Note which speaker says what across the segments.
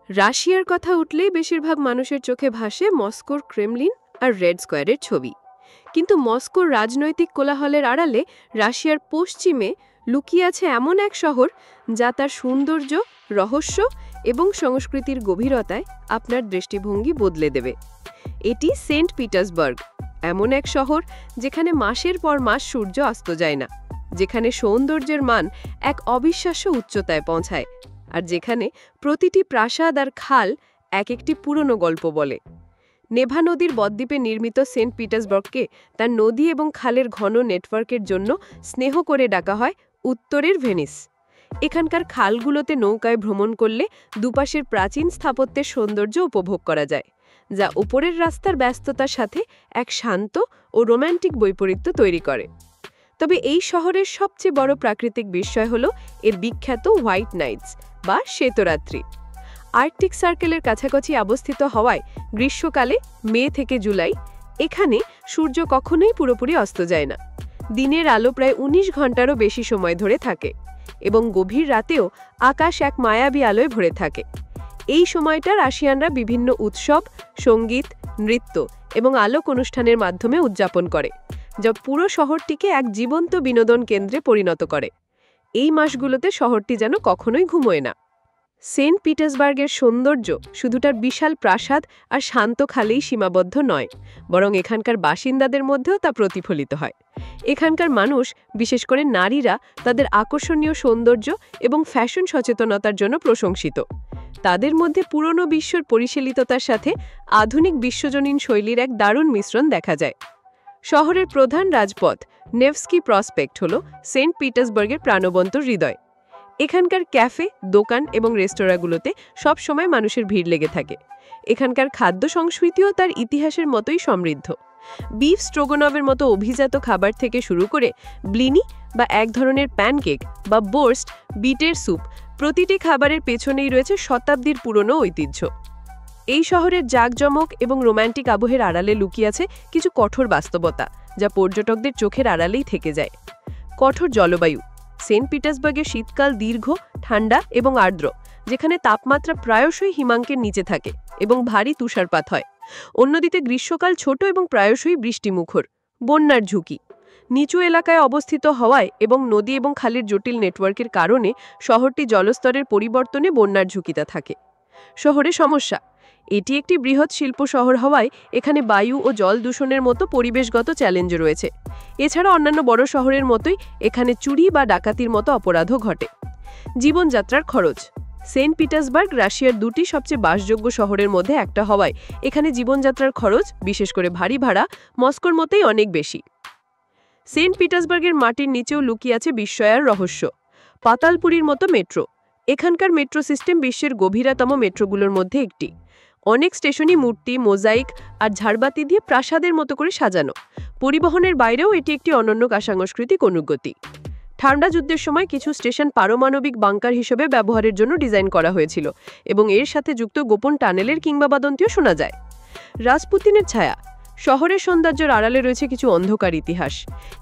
Speaker 1: রাশিয়ার কথা উঠলেই বেশিরভাগ মানুষের চোখে ভাসে মস্কোর ক্রেমলিন আর রেড স্কোয়ারের ছবি। কিন্তু মস্কোর রাজনৈতিক কোলাহলের আড়ালে রাশিয়ার পশ্চিমে লুকিয়ে আছে এমন এক শহর যা তার সৌন্দর্য, রহস্য এবং সংস্কৃতির গভীরতায় আপনার দৃষ্টিভঙ্গি বদলে দেবে। এটি সেন্ট পিটার্সবার্গ, এমন এক শহর যেখানে মাসের পর মাস সূর্য অস্ত যায় না, যেখানে সৌন্দর্যের মান এক অবিশ্বাস্য উচ্চতায় পৌঁছায়, আর যেখানে প্রতিটি প্রাসাদ আর খাল এক একটি পুরনো গল্প বলে। নেভা নদীর বদ্বীপে নির্মিত সেন্ট পিটার্সবার্গকে তার নদী এবং খালের ঘন নেটওয়ার্কের জন্য স্নেহ করে ডাকা হয় উত্তরের ভেনিস। এখানকার খালগুলোতে নৌকায় ভ্রমণ করলে দুপাশের প্রাচীন স্থাপত্যের সৌন্দর্য উপভোগ করা যায়, যা উপরের রাস্তার ব্যস্ততার সাথে এক শান্ত ও রোম্যান্টিক বৈপরীত্য তৈরি করে। তবে এই শহরের সবচেয়ে বড় প্রাকৃতিক বিস্ময় হল এর বিখ্যাত হোয়াইট নাইটস বা শ্বেতরাত্রি। আর্কটিক সার্কেলের কাছাকাছি অবস্থিত হওয়ায় গ্রীষ্মকালে মে থেকে জুলাই এখানে সূর্য কখনোই পুরোপুরি অস্ত যায় না। দিনের আলো প্রায় ১৯ ঘন্টারও বেশি সময় ধরে থাকে এবং গভীর রাতেও আকাশ এক মায়াবী আলোয় ভরে থাকে। এই সময়টা রাশিয়ানরা বিভিন্ন উৎসব, সঙ্গীত, নৃত্য এবং আলোক অনুষ্ঠানের মাধ্যমে উদযাপন করে, যা পুরো শহরটিকে এক জীবন্ত বিনোদন কেন্দ্রে পরিণত করে। এই মাসগুলোতে শহরটি যেন কখনোই ঘুমোয় না। সেন্ট পিটার্সবার্গের সৌন্দর্য শুধু তার বিশাল প্রাসাদ আর শান্ত খালেই সীমাবদ্ধ নয়, বরং এখানকার বাসিন্দাদের মধ্যেও তা প্রতিফলিত হয়। এখানকার মানুষ, বিশেষ করে নারীরা, তাদের আকর্ষণীয় সৌন্দর্য এবং ফ্যাশন সচেতনতার জন্য প্রশংসিত। তাদের মধ্যে পুরনো বিশ্বর পরিশীলিততার সাথে আধুনিক বিশ্বজনীন শৈলীর এক দারুণ মিশ্রণ দেখা যায়। শহরের প্রধান রাজপথ নেভস্কি প্রসপেক্ট হল সেন্ট পিটার্সবার্গের প্রাণবন্ত হৃদয়। এখানকার ক্যাফে, দোকান এবং রেস্তোরাঁগুলোতে সবসময় মানুষের ভিড় লেগে থাকে। এখানকার খাদ্য সংস্কৃতিও তার ইতিহাসের মতোই সমৃদ্ধ। বিফ স্ট্রোগনভের মতো অভিজাত খাবার থেকে শুরু করে ব্লিনি বা এক ধরনের প্যানকেক বা বোর্স্ট, বিটের স্যুপ, প্রতিটি খাবারের পেছনেই রয়েছে শতাব্দীর পুরনো ঐতিহ্য। এই শহরের জাঁকজমক এবং রোম্যান্টিক আবহের আড়ালে লুকিয়ে আছে কিছু কঠোর বাস্তবতা, যা পর্যটকদের চোখের আড়ালেই থেকে যায়। কঠোর জলবায়ু। সেন্ট পিটার্সবার্গের শীতকাল দীর্ঘ, ঠান্ডা এবং আর্দ্র, যেখানে তাপমাত্রা প্রায়শই হিমাঙ্কের নিচে থাকে এবং ভারী তুষারপাত হয়। অন্যদিকে গ্রীষ্মকাল ছোট এবং প্রায়শই বৃষ্টিমুখর। বন্যার ঝুঁকি। নিচু এলাকায় অবস্থিত হওয়ায় এবং নদী এবং খালের জটিল নেটওয়ার্কের কারণে শহরটি জলস্তরের পরিবর্তনে বন্যার ঝুঁকিতে থাকে। শহরে সমস্যা। এটি একটি বৃহৎ শিল্প শহর হওয়ায় এখানে বায়ু ও জল দূষণের মতো পরিবেশগত চ্যালেঞ্জ রয়েছে। এছাড়া অন্যান্য বড় শহরের মতোই এখানে চুরি বা ডাকাতির মতো অপরাধও ঘটে। জীবনযাত্রার খরচ। সেন্ট পিটার্সবার্গ রাশিয়ার দুটি সবচেয়ে বাসযোগ্য শহরের মধ্যে একটা হওয়ায় এখানে জীবনযাত্রার খরচ, বিশেষ করে ভারী ভাড়া, মস্কোর মতোই অনেক বেশি। সেন্ট পিটার্সবার্গের মাটির নিচেও লুকিয়ে আছে বিস্ময়ের রহস্য। পাতালপুরীর মতো মেট্রো। এখানকার মেট্রো সিস্টেম বিশ্বের গভীরতম মেট্রোগুলোর মধ্যে একটি। অনেক স্টেশনই মূর্তি, মোজাইক আর ঝাড়বাতি দিয়ে প্রাসাদের মতো করে সাজানো। পরিবহনের বাইরেও এটি একটি অনন্য সাংস্কৃতিক অনুগতি। ঠান্ডা যুদ্ধের সময় কিছু স্টেশন পারমাণবিক বাংকার হিসেবে ব্যবহারের জন্য ডিজাইন করা হয়েছিল এবং এর সাথে যুক্ত গোপন টানেলের কিংবদন্তিও শোনা যায়। রাসপুতিনের ছায়া। শহরের সৌন্দর্যের আড়ালে রয়েছে কিছু অন্ধকার ইতিহাস।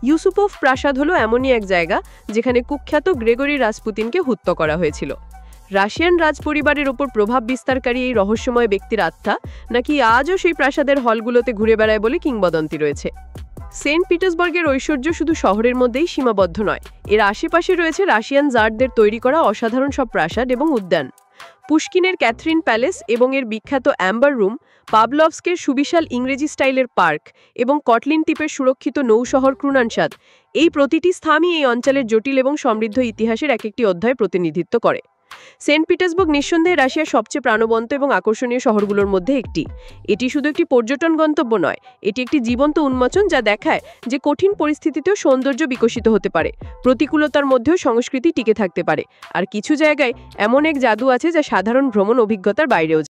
Speaker 1: ইউসুপোভ প্রাসাদ হলো এমনই এক জায়গা যেখানে কুখ্যাত গ্রেগরি রাসপুতিনকে হত্যা করা হয়েছিল। রাশিয়ান রাজপরিবারের ওপর প্রভাব বিস্তারকারী এই রহস্যময় ব্যক্তির আত্মা নাকি আজও সেই প্রাসাদের হলগুলোতে ঘুরে বেড়ায় বলে কিংবদন্তি রয়েছে। সেন্ট পিটার্সবার্গের ঐশ্বর্য শুধু শহরের মধ্যেই সীমাবদ্ধ নয়, এর আশেপাশে রয়েছে রাশিয়ান জারদের তৈরি করা অসাধারণ সব প্রাসাদ এবং উদ্যান। পুশকিনের ক্যাথরিন প্যালেস এবং এর বিখ্যাত অ্যাম্বার রুম, পাভলভস্কের সুবিশাল ইংরেজি স্টাইলের পার্ক এবং কটলিন টিপের সুরক্ষিত নৌশহর ক্রুনানশাদ, এই প্রতিটি স্থানই এই অঞ্চলের জটিল এবং সমৃদ্ধ ইতিহাসের এক একটি অধ্যায় প্রতিনিধিত্ব করে। সেন্ট পিটার্সবার্গ নিঃসন্দেহে রাশিয়ার সবচেয়ে প্রাণবন্ত এবং আকর্ষণীয় শহরগুলোর মধ্যে একটি। এটি শুধু একটি পর্যটন গন্তব্য নয়, এটি একটি জীবন্ত উন্মোচন যা দেখায় যে কঠিন পরিস্থিতিতেও সৌন্দর্য বিকশিত হতে পারে, প্রতিকূলতার মধ্যেও সংস্কৃতি টিকে থাকতে পারে, আর কিছু জায়গায় এমন এক জাদু আছে যা সাধারণ ভ্রমণ অভিজ্ঞতার বাইরেও